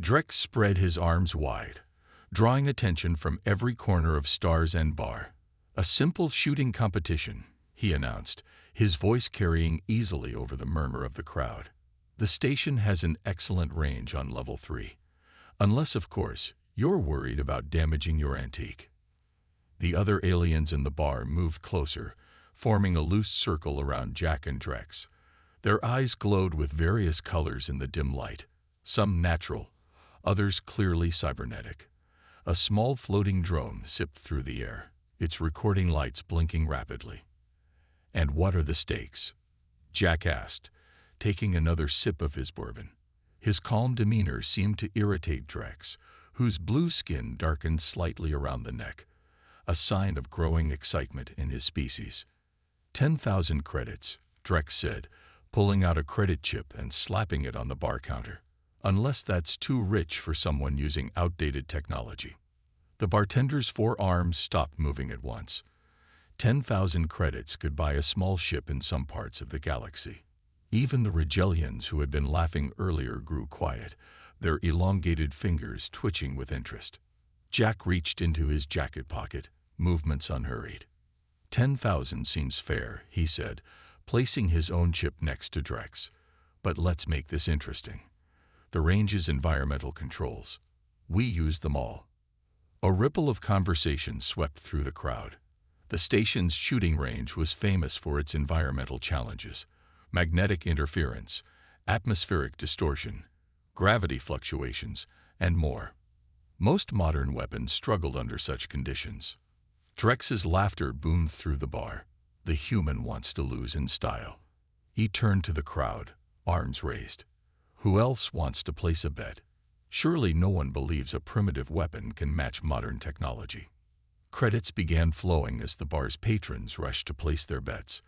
Drex spread his arms wide, drawing attention from every corner of Stars End Bar. "A simple shooting competition," he announced, his voice carrying easily over the murmur of the crowd. "The station has an excellent range on level 3. Unless, of course, you're worried about damaging your antique." The other aliens in the bar moved closer, forming a loose circle around Jack and Drex. Their eyes glowed with various colors in the dim light, some natural, others clearly cybernetic. A small floating drone zipped through the air, its recording lights blinking rapidly. "And what are the stakes?" Jack asked, taking another sip of his bourbon. His calm demeanor seemed to irritate Drex, whose blue skin darkened slightly around the neck, a sign of growing excitement in his species. 10,000 credits, Drex said, pulling out a credit chip and slapping it on the bar counter. "Unless that's too rich for someone using outdated technology." The bartender's 4 arms stopped moving at once. 10,000 credits could buy a small ship in some parts of the galaxy. Even the Regellians who had been laughing earlier grew quiet, their elongated fingers twitching with interest. Jack reached into his jacket pocket, movements unhurried. 10,000 seems fair, he said, placing his own chip next to Drex. "But let's make this interesting. The range's environmental controls. We use them all." A ripple of conversation swept through the crowd. The station's shooting range was famous for its environmental challenges: magnetic interference, atmospheric distortion, gravity fluctuations, and more. Most modern weapons struggled under such conditions. Drex's laughter boomed through the bar. "The human wants to lose in style." He turned to the crowd, arms raised. "Who else wants to place a bet? Surely no one believes a primitive weapon can match modern technology." Credits began flowing as the bar's patrons rushed to place their bets.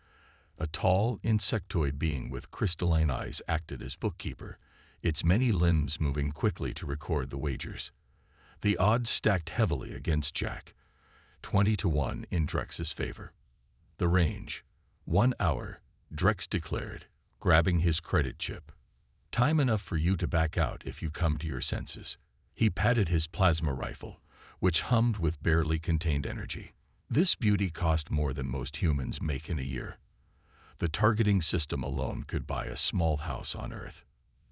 A tall, insectoid being with crystalline eyes acted as bookkeeper, its many limbs moving quickly to record the wagers. The odds stacked heavily against Jack, 20-1 in Drex's favor. "The range. 1 hour," Drex declared, grabbing his credit chip. "Time enough for you to back out if you come to your senses." He patted his plasma rifle, which hummed with barely contained energy. This beauty cost more than most humans make in a year. The targeting system alone could buy a small house on Earth.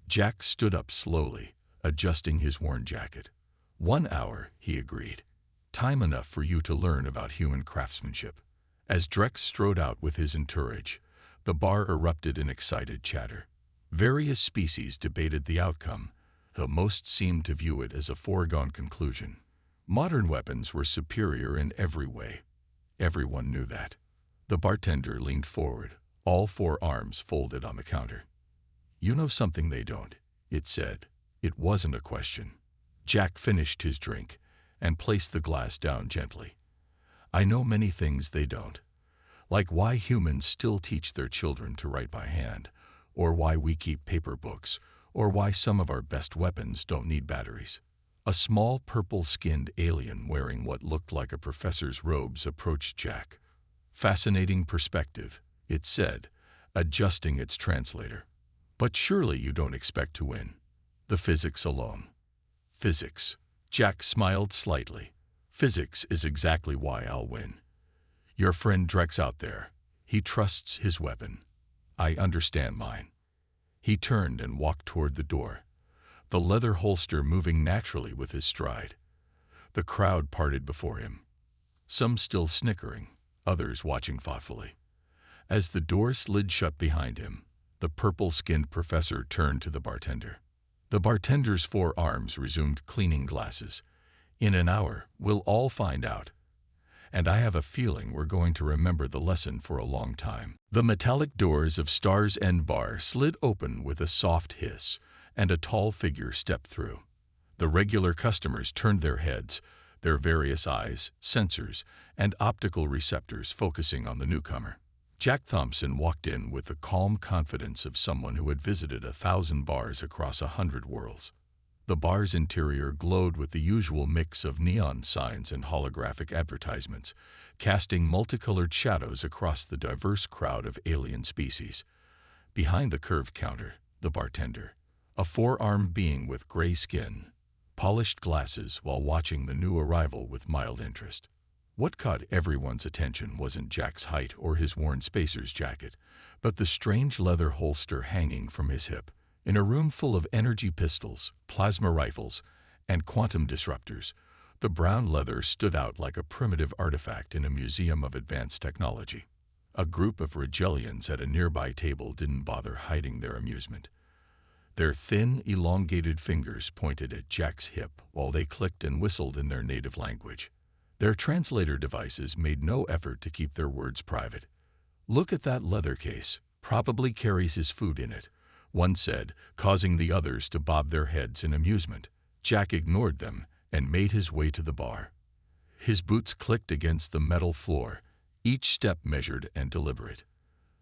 Jack stood up slowly, adjusting his worn jacket. 1 hour, he agreed. "Time enough for you to learn about human craftsmanship." As Drex strode out with his entourage, the bar erupted in excited chatter. Various species debated the outcome, though most seemed to view it as a foregone conclusion. Modern weapons were superior in every way. Everyone knew that. The bartender leaned forward, all 4 arms folded on the counter. "You know something they don't," it said. It wasn't a question. Jack finished his drink and placed the glass down gently. "I know many things they don't. Like why humans still teach their children to write by hand, or why we keep paper books, or why some of our best weapons don't need batteries." A small purple-skinned alien wearing what looked like a professor's robes approached Jack. "Fascinating perspective," it said, adjusting its translator. "But surely you don't expect to win. The physics alone." "Physics." Jack smiled slightly. "Physics is exactly why I'll win. Your friend Drex out there, he trusts his weapon. I understand mine." He turned and walked toward the door, the leather holster moving naturally with his stride. The crowd parted before him, some still snickering, others watching thoughtfully. As the door slid shut behind him, the purple-skinned professor turned to the bartender. The bartender's 4 arms resumed cleaning glasses. "In an hour, we'll all find out. And I have a feeling we're going to remember the lesson for a long time." The metallic doors of Stars End Bar slid open with a soft hiss, and a tall figure stepped through. The regular customers turned their heads, their various eyes, sensors, and optical receptors focusing on the newcomer. Jack Thompson walked in with the calm confidence of someone who had visited 1,000 bars across 100 worlds. The bar's interior glowed with the usual mix of neon signs and holographic advertisements, casting multicolored shadows across the diverse crowd of alien species. Behind the curved counter, the bartender, a 4-armed being with gray skin, polished glasses while watching the new arrival with mild interest. What caught everyone's attention wasn't Jack's height or his worn spacer's jacket, but the strange leather holster hanging from his hip. In a room full of energy pistols, plasma rifles, and quantum disruptors, the brown leather stood out like a primitive artifact in a museum of advanced technology. A group of Rigelians at a nearby table didn't bother hiding their amusement. Their thin, elongated fingers pointed at Jack's hip while they clicked and whistled in their native language. Their translator devices made no effort to keep their words private. "Look at that leather case. Probably carries his food in it," one said, causing the others to bob their heads in amusement. Jack ignored them and made his way to the bar. His boots clicked against the metal floor, each step measured and deliberate.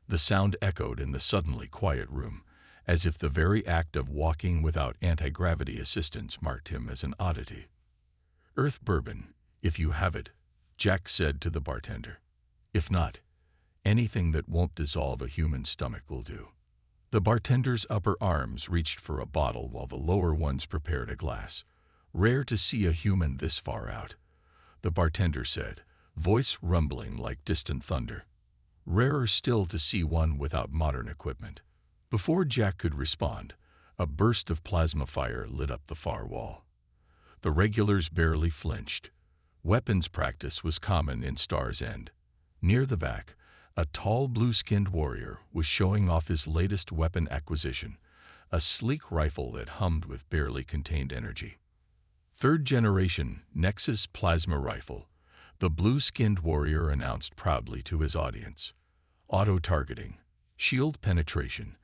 The sound echoed in the suddenly quiet room, as if the very act of walking without anti-gravity assistance marked him as an oddity. "Earth bourbon, if you have it," Jack said to the bartender. "If not, anything that won't dissolve a human stomach will do." The bartender's upper arms reached for a bottle while the lower ones prepared a glass. "Rare to see a human this far out," the bartender said, voice rumbling like distant thunder. "Rarer still to see one without modern equipment." Before Jack could respond, a burst of plasma fire lit up the far wall. The regulars barely flinched. Weapons practice was common in Star's End. Near the back, a tall blue-skinned warrior was showing off his latest weapon acquisition, a sleek rifle that hummed with barely contained energy. "Third-generation Nexus plasma rifle," the blue-skinned warrior announced proudly to his audience. "Auto-targeting, shield penetration,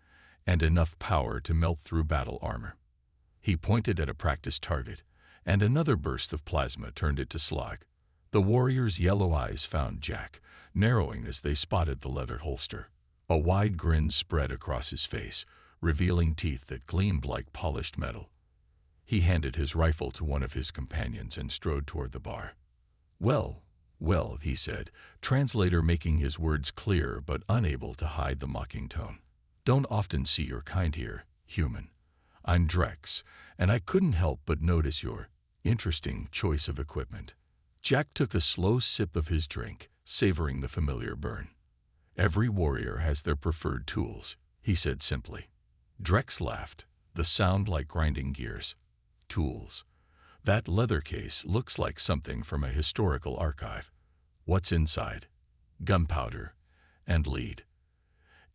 and enough power to melt through battle armor." He pointed at a practiced target, and another burst of plasma turned it to slag. The warrior's yellow eyes found Jack, narrowing as they spotted the leather holster. A wide grin spread across his face, revealing teeth that gleamed like polished metal. He handed his rifle to one of his companions and strode toward the bar. "Well, well," he said, translator making his words clear but unable to hide the mocking tone. "Don't often see your kind here, human. I'm Drex, and I couldn't help but notice your interesting choice of equipment." Jack took a slow sip of his drink, savoring the familiar burn. "Every warrior has their preferred tools," he said simply. Drex laughed, the sound like grinding gears. "Tools? That leather case looks like something from a historical archive. What's inside? Gunpowder and lead,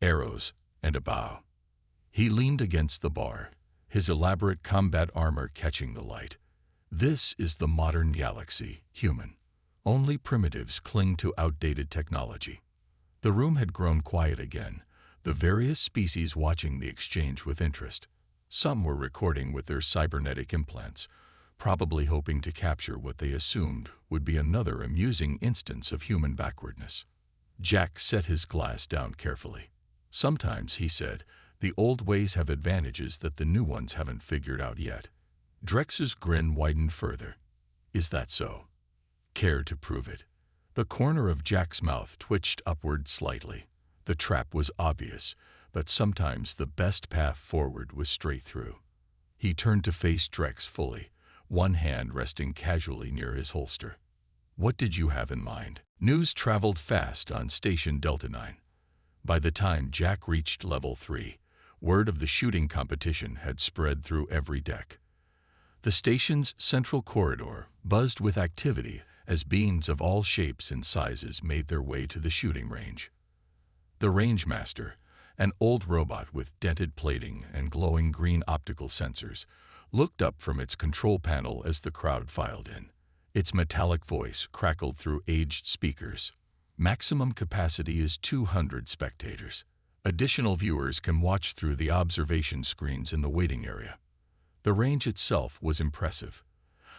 arrows and a bow." He leaned against the bar, his elaborate combat armor catching the light. "This is the modern galaxy, human. Only primitives cling to outdated technology." The room had grown quiet again, the various species watching the exchange with interest. Some were recording with their cybernetic implants, probably hoping to capture what they assumed would be another amusing instance of human backwardness. Jack set his glass down carefully. "Sometimes," he said, "the old ways have advantages that the new ones haven't figured out yet." Drex's grin widened further. "Is that so? Care to prove it?" The corner of Jack's mouth twitched upward slightly. The trap was obvious, but sometimes the best path forward was straight through. He turned to face Drex fully, one hand resting casually near his holster. "What did you have in mind?" News traveled fast on Station Delta 9. By the time Jack reached Level 3, word of the shooting competition had spread through every deck. The station's central corridor buzzed with activity as beings of all shapes and sizes made their way to the shooting range. The range master, an old robot with dented plating and glowing green optical sensors, looked up from its control panel as the crowd filed in. Its metallic voice crackled through aged speakers. "Maximum capacity is 200 spectators. Additional viewers can watch through the observation screens in the waiting area." The range itself was impressive.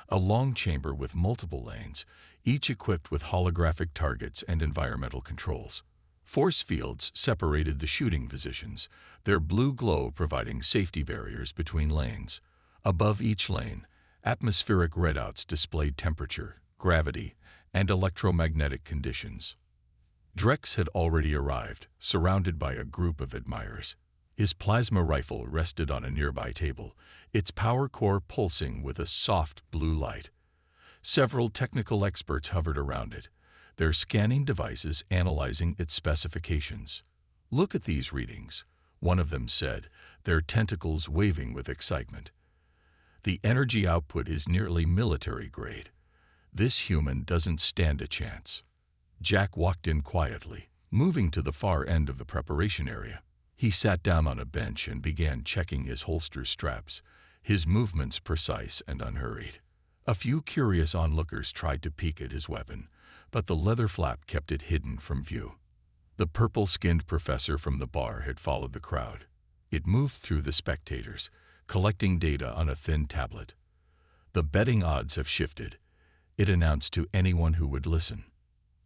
A long chamber with multiple lanes, each equipped with holographic targets and environmental controls. Force fields separated the shooting positions, their blue glow providing safety barriers between lanes. Above each lane, atmospheric readouts displayed temperature, gravity, and electromagnetic conditions. Drex had already arrived, surrounded by a group of admirers. His plasma rifle rested on a nearby table, its power core pulsing with a soft blue light. Several technical experts hovered around it, their scanning devices analyzing its specifications. "Look at these readings," one of them said, their tentacles waving with excitement. "The energy output is nearly military grade. This human doesn't stand a chance." Jack walked in quietly, moving to the far end of the preparation area. He sat down on a bench and began checking his holster straps, his movements precise and unhurried. A few curious onlookers tried to peek at his weapon, but the leather flap kept it hidden from view. The purple-skinned professor from the bar had followed the crowd. It moved through the spectators, collecting data on a thin tablet. "The betting odds have shifted," it announced to anyone who would listen.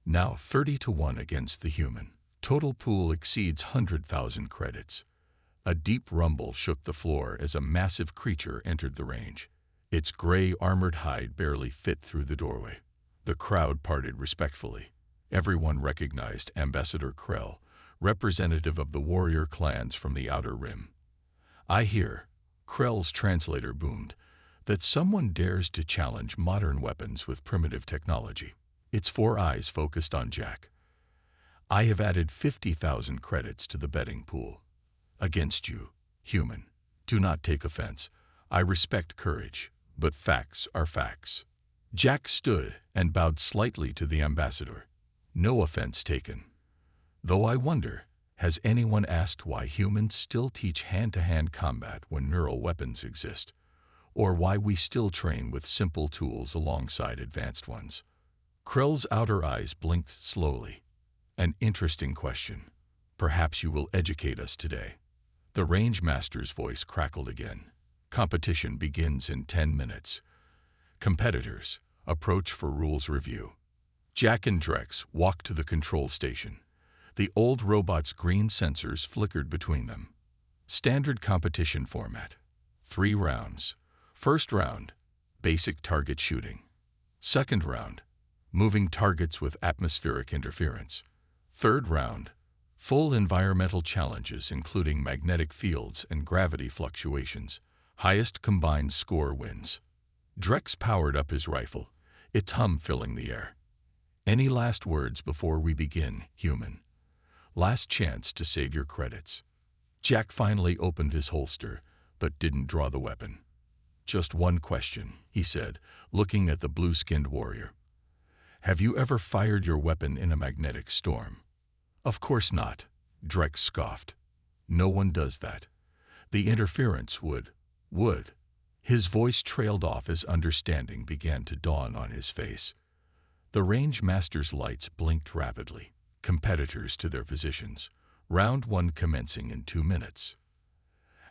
"Now 30-1 against the human. Total pool exceeds 100,000 credits." A deep rumble shook the floor as a massive creature entered the range. Its gray armored hide barely fit through the doorway. The crowd parted respectfully. Everyone recognized Ambassador Krell, representative of the warrior clans from the Outer Rim. "I hear," Krell's translator boomed, "that someone dares to challenge modern weapons with primitive technology." Its four eyes focused on Jack. "I have added 50,000 credits to the betting pool. Against you, human. Do not take offense. I respect courage, but facts are facts." Jack stood and bowed slightly to the ambassador. "No offense taken. Though I wonder, has anyone asked why humans still teach hand-to-hand combat when neural weapons exist? Or why we still train with simple tools alongside advanced ones?" Krell's outer eyes blinked slowly. "An interesting question. Perhaps you will educate us today." The range master's voice crackled again. "Competition begins in 10 minutes. Competitors, approach for rules review." Jack and Drex walked to the control station. The old robot's green sensors flickered between them. Standard competition format. 3 rounds. First round, basic target shooting. Second round, moving targets with atmospheric interference. Third round, full environmental challenges including magnetic fields and gravity fluctuations. Highest combined score wins. Drex powered up his rifle, its hum filling the air. "Any last words before we begin, human? Last chance to save your credits." Jack finally opened his holster, but didn't draw the weapon. "Just one question," he said, looking at the blue-skinned warrior. "Have you ever fired your weapon in a magnetic storm?" "Of course not," Drex scoffed. "No one does that. The interference would. His voice trailed off as understanding began to dawn on his face. The range master's lights blinked rapidly. Competitors to their positions. Round 1 commencing in 2 minutes.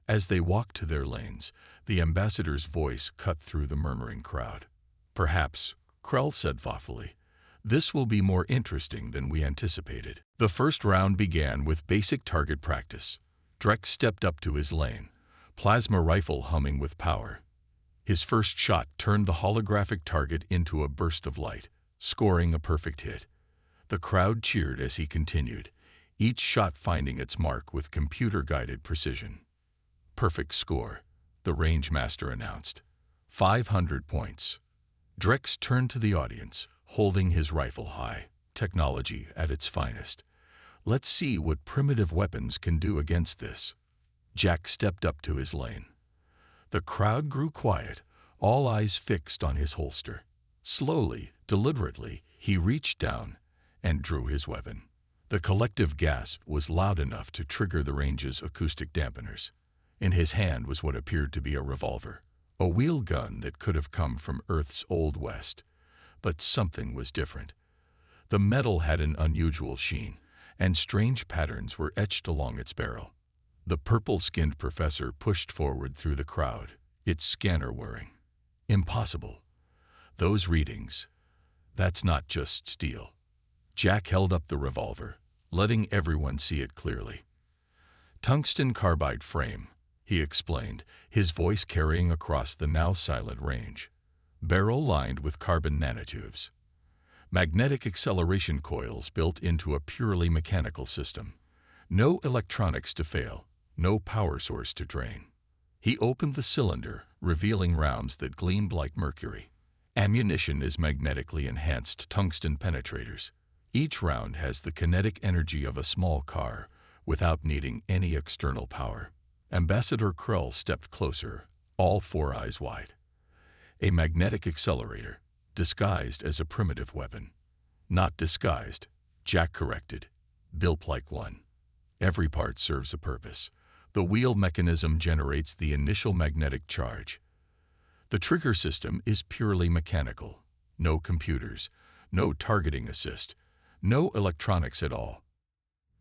As they walked to their lanes, the ambassador's voice cut through the murmuring crowd. "Perhaps," Krell said thoughtfully, "this will be more interesting than we anticipated." The first round began with basic target practice. Drex stepped up to his lane, plasma rifle humming with power. His first shot turned the holographic target into a burst of light, scoring a perfect hit. The crowd cheered as he continued, each shot finding its mark with computer-guided precision. "Perfect score," the range master announced. 500 points. Drex turned to the audience, holding his rifle high. "Technology at its finest. Let's see what primitive weapons can do against this." Jack stepped up to his lane. The crowd grew quiet, all eyes fixed on his holster. Slowly, deliberately, he reached down and drew his weapon. The collective gasp was loud enough to trigger the range's acoustic dampeners. In his hand was what appeared to be a revolver, a wheel gun that could have come from Earth's Old West. But something was different. The metal had an unusual sheen, and strange patterns were etched along its barrel. The purple-skinned professor pushed forward through the crowd, its scanner whirring. "Impossible. Those readings. That's not just steel." Jack held up the revolver, letting everyone see it clearly. "Tungsten carbide frame," he explained, his voice carrying across the now silent range. "Barrel lined with carbon nanotubes. Magnetic acceleration coils built into a purely mechanical system. No electronics to fail, no power source to drain. He opened the cylinder, revealing rounds that gleamed like mercury. Ammunition is magnetically enhanced tungsten penetrators. Each round has the kinetic energy of a small car, without needing any external power. Ambassador Krell stepped closer, all four eyes wide. A magnetic accelerator, disguised as a primitive weapon. Not disguised, Jack corrected. Built like one. Every part serves a purpose. The wheel mechanism generates the initial magnetic charge. The trigger system is purely mechanical. No computers, no targeting assist, no electronics at all.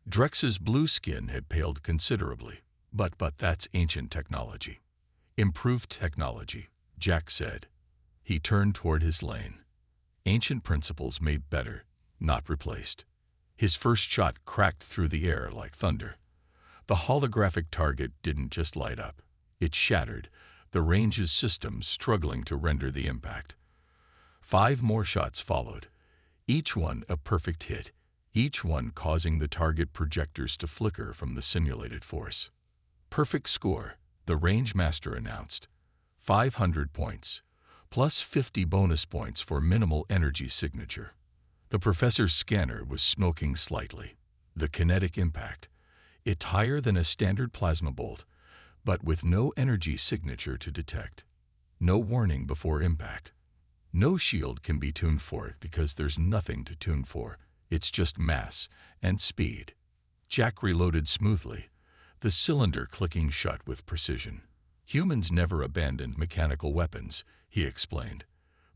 Drex's blue skin had paled considerably, but that's ancient technology. Improved technology, Jack said. He turned toward his lane. Ancient principles made better, not replaced. His first shot cracked through the air like thunder. The holographic target didn't just light up. It shattered, the range's systems struggling to render the impact. 5 more shots followed, each one a perfect hit, each one causing the target projectors to flicker from the simulated force. Perfect score, the range master announced. 500 points, plus 50 bonus points for minimal energy signature. The professor's scanner was smoking slightly. The kinetic impact. It's higher than a standard plasma bolt, but with no energy signature to detect. No warning before impact. No shield can be tuned for it because there's nothing to tune for. It's just mass and speed. Jack reloaded smoothly, the cylinder clicking shut with precision. Humans never abandoned mechanical weapons, he explained.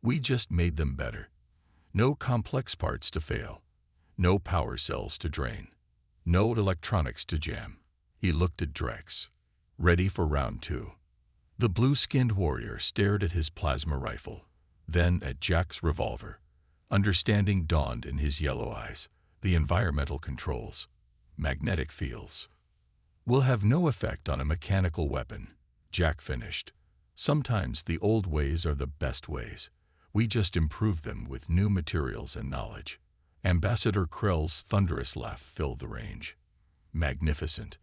We just made them better. No complex parts to fail. No power cells to drain. No electronics to jam. He looked at Drex. Ready for round 2. The blue-skinned warrior stared at his plasma rifle, then at Jack's revolver. Understanding dawned in his yellow eyes. The environmental controls. Magnetic fields. Will have no effect on a mechanical weapon, Jack finished. Sometimes the old ways are the best ways. We just improve them with new materials and knowledge. Ambassador Krell's thunderous laugh filled the range. Magnificent.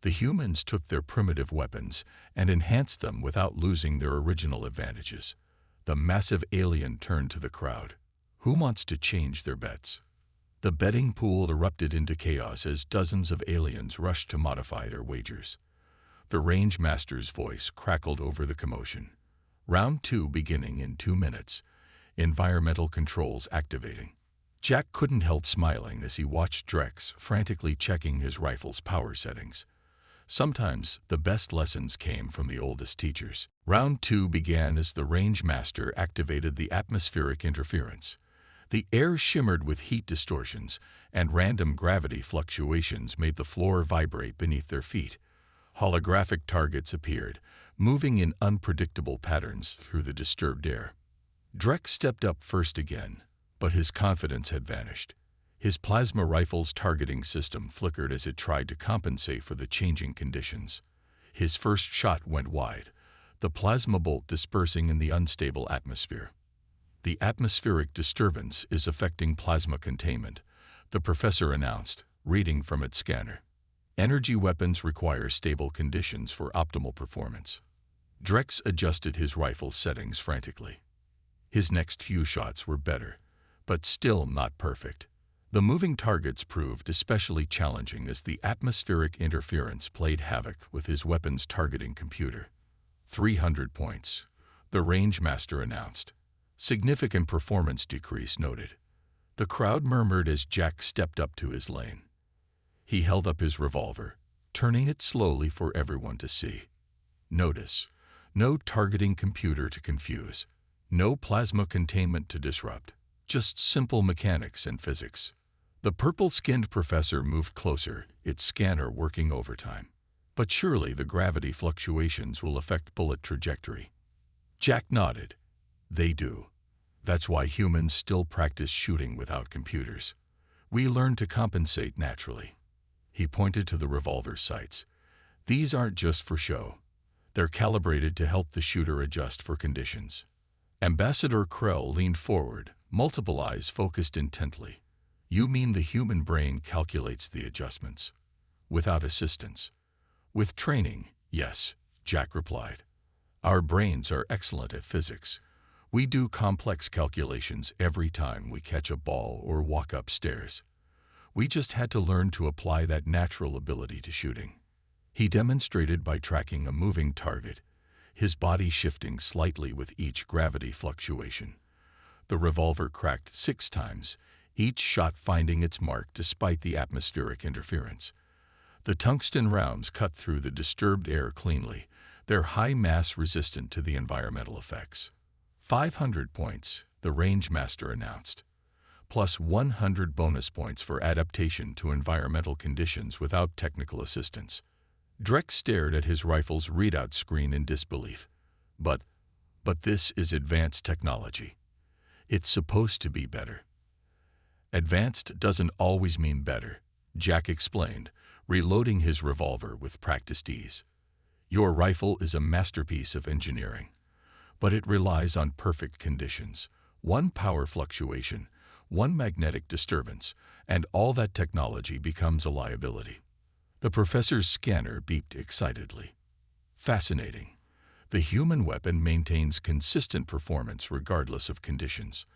The humans took their primitive weapons and enhanced them without losing their original advantages. The massive alien turned to the crowd. Who wants to change their bets? The betting pool erupted into chaos as dozens of aliens rushed to modify their wagers. The range master's voice crackled over the commotion. Round 2 beginning in 2 minutes. Environmental controls activating. Jack couldn't help smiling as he watched Drex frantically checking his rifle's power settings. Sometimes the best lessons came from the oldest teachers. Round 2 began as the range master activated the atmospheric interference. The air shimmered with heat distortions, and random gravity fluctuations made the floor vibrate beneath their feet. Holographic targets appeared, moving in unpredictable patterns through the disturbed air. Drex stepped up first again, but his confidence had vanished. His plasma rifle's targeting system flickered as it tried to compensate for the changing conditions. His first shot went wide, the plasma bolt dispersing in the unstable atmosphere. The atmospheric disturbance is affecting plasma containment, the professor announced, reading from its scanner. Energy weapons require stable conditions for optimal performance. Drex adjusted his rifle settings frantically. His next few shots were better, but still not perfect. The moving targets proved especially challenging as the atmospheric interference played havoc with his weapon's targeting computer. 300 points, the range master announced. Significant performance decrease noted. The crowd murmured as Jack stepped up to his lane. He held up his revolver, turning it slowly for everyone to see. Notice, no targeting computer to confuse, no plasma containment to disrupt, just simple mechanics and physics. The purple-skinned professor moved closer, its scanner working overtime. But surely the gravity fluctuations will affect bullet trajectory. Jack nodded. They do. That's why humans still practice shooting without computers. We learn to compensate naturally. He pointed to the revolver sights. These aren't just for show. They're calibrated to help the shooter adjust for conditions. Ambassador Krell leaned forward, multiple eyes focused intently. You mean the human brain calculates the adjustments? Without assistance. With training, yes, Jack replied. Our brains are excellent at physics. We do complex calculations every time we catch a ball or walk upstairs. We just had to learn to apply that natural ability to shooting. He demonstrated by tracking a moving target, his body shifting slightly with each gravity fluctuation. The revolver cracked 6 times, each shot finding its mark despite the atmospheric interference. The tungsten rounds cut through the disturbed air cleanly, their high mass resistant to the environmental effects. 500 points, the range master announced, plus 100 bonus points for adaptation to environmental conditions without technical assistance. Drek stared at his rifle's readout screen in disbelief. But this is advanced technology. It's supposed to be better. Advanced doesn't always mean better, Jack explained, reloading his revolver with practiced ease. Your rifle is a masterpiece of engineering, but it relies on perfect conditions. One power fluctuation, one magnetic disturbance, and all that technology becomes a liability. The professor's scanner beeped excitedly. Fascinating. The human weapon maintains consistent performance regardless of conditions.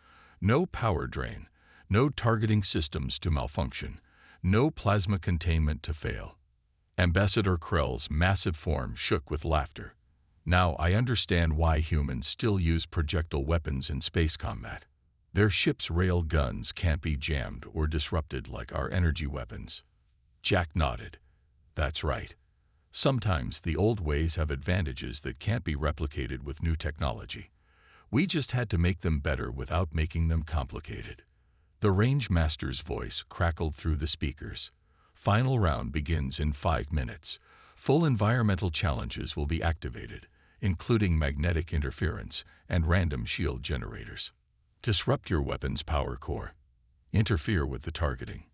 No power drain, no targeting systems to malfunction, no plasma containment to fail. Ambassador Krell's massive form shook with laughter. Now I understand why humans still use projectile weapons in space combat. Their ship's rail guns can't be jammed or disrupted like our energy weapons. Jack nodded. That's right. Sometimes the old ways have advantages that can't be replicated with new technology. We just had to make them better without making them complicated. The range master's voice crackled through the speakers. Final round begins in 5 minutes. Full environmental challenges will be activated, including magnetic interference and random shield generators. Disrupt your weapon's power core. Interfere with the targeting.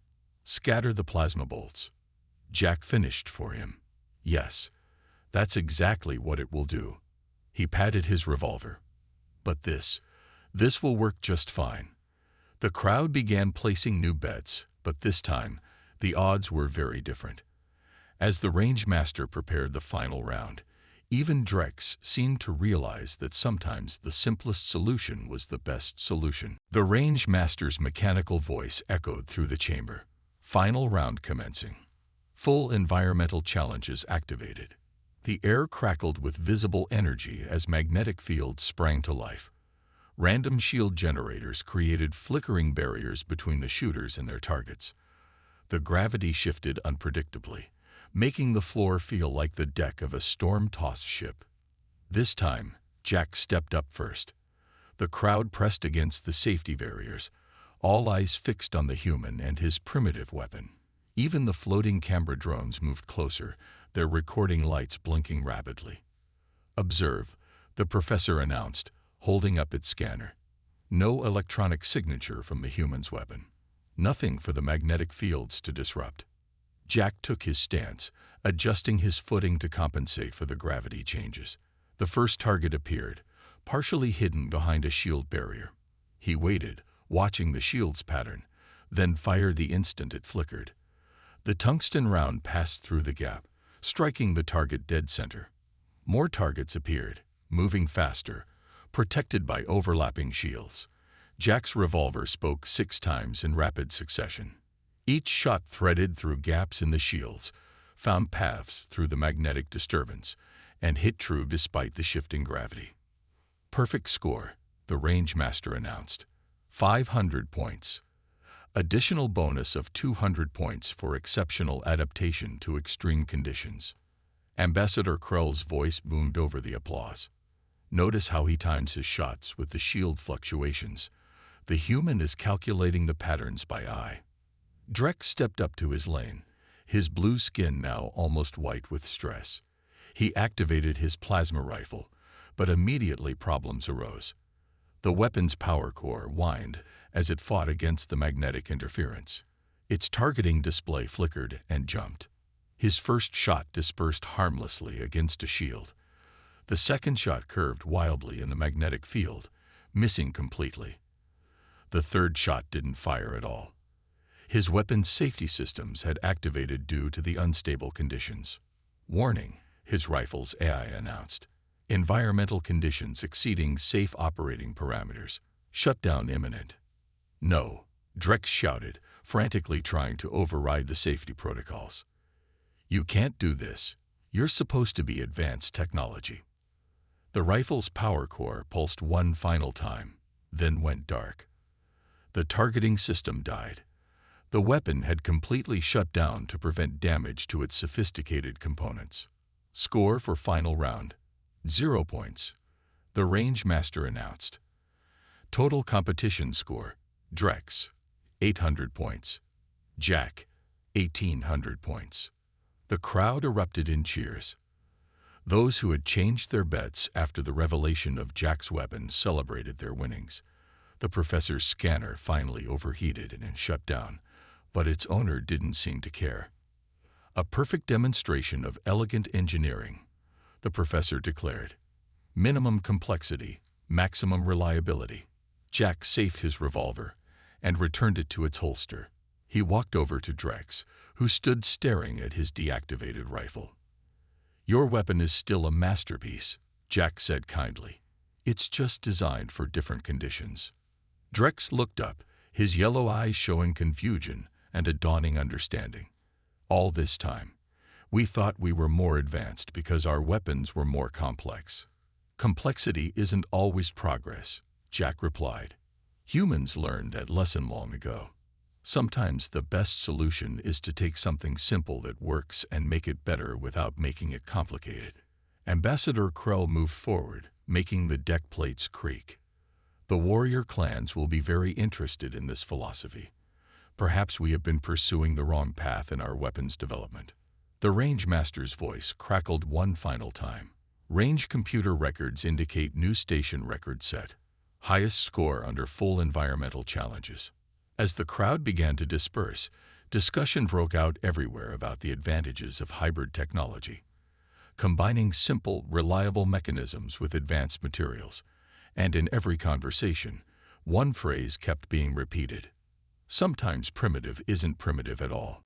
Scatter the plasma bolts. Jack finished for him. Yes, that's exactly what it will do. He patted his revolver. But this will work just fine. The crowd began placing new bets, but this time, the odds were very different. As the range master prepared the final round, even Drex seemed to realize that sometimes the simplest solution was the best solution. The range master's mechanical voice echoed through the chamber. Final round commencing. Full environmental challenges activated. The air crackled with visible energy as magnetic fields sprang to life. Random shield generators created flickering barriers between the shooters and their targets. The gravity shifted unpredictably, making the floor feel like the deck of a storm-tossed ship. This time, Jack stepped up first. The crowd pressed against the safety barriers, all eyes fixed on the human and his primitive weapon. Even the floating camera drones moved closer, their recording lights blinking rapidly. Observe, the professor announced, holding up its scanner. No electronic signature from the human's weapon. Nothing for the magnetic fields to disrupt. Jack took his stance, adjusting his footing to compensate for the gravity changes. The first target appeared, partially hidden behind a shield barrier. He waited, watching the shield's pattern, then fired the instant it flickered. The tungsten round passed through the gap, striking the target dead center. More targets appeared, moving faster, protected by overlapping shields. Jack's revolver spoke 6 times in rapid succession. Each shot threaded through gaps in the shields, found paths through the magnetic disturbance, and hit true despite the shifting gravity. Perfect score, the range master announced. 500 points. Additional bonus of 200 points for exceptional adaptation to extreme conditions. Ambassador Krell's voice boomed over the applause. Notice how he times his shots with the shield fluctuations. The human is calculating the patterns by eye. Drek stepped up to his lane, his blue skin now almost white with stress. He activated his plasma rifle, but immediately problems arose. The weapon's power core whined as it fought against the magnetic interference. Its targeting display flickered and jumped. His first shot dispersed harmlessly against a shield. The second shot curved wildly in the magnetic field, missing completely. The third shot didn't fire at all. His weapon's safety systems had activated due to the unstable conditions. Warning, his rifle's AI announced. Environmental conditions exceeding safe operating parameters. Shutdown imminent. No, Drex shouted, frantically trying to override the safety protocols. You can't do this. You're supposed to be advanced technology. The rifle's power core pulsed one final time, then went dark. The targeting system died. The weapon had completely shut down to prevent damage to its sophisticated components. Score for final round: 0 points. The range master announced. Total competition score: Drex, 800 points. Jack, 1,800 points. The crowd erupted in cheers. Those who had changed their bets after the revelation of Jack's weapon celebrated their winnings. The professor's scanner finally overheated and shut down, but its owner didn't seem to care. A perfect demonstration of elegant engineering, the professor declared. Minimum complexity, maximum reliability. Jack saved his revolver and returned it to its holster. He walked over to Drex, who stood staring at his deactivated rifle. Your weapon is still a masterpiece, Jack said kindly. It's just designed for different conditions. Drex looked up, his yellow eyes showing confusion and a dawning understanding. All this time, we thought we were more advanced because our weapons were more complex. Complexity isn't always progress, Jack replied. Humans learned that lesson long ago. Sometimes the best solution is to take something simple that works and make it better without making it complicated. Ambassador Krell moved forward, making the deck plates creak. The warrior clans will be very interested in this philosophy. Perhaps we have been pursuing the wrong path in our weapons development. The range master's voice crackled one final time. Range computer records indicate new station record set. Highest score under full environmental challenges. As the crowd began to disperse, discussion broke out everywhere about the advantages of hybrid technology, combining simple, reliable mechanisms with advanced materials. And in every conversation, one phrase kept being repeated. Sometimes primitive isn't primitive at all.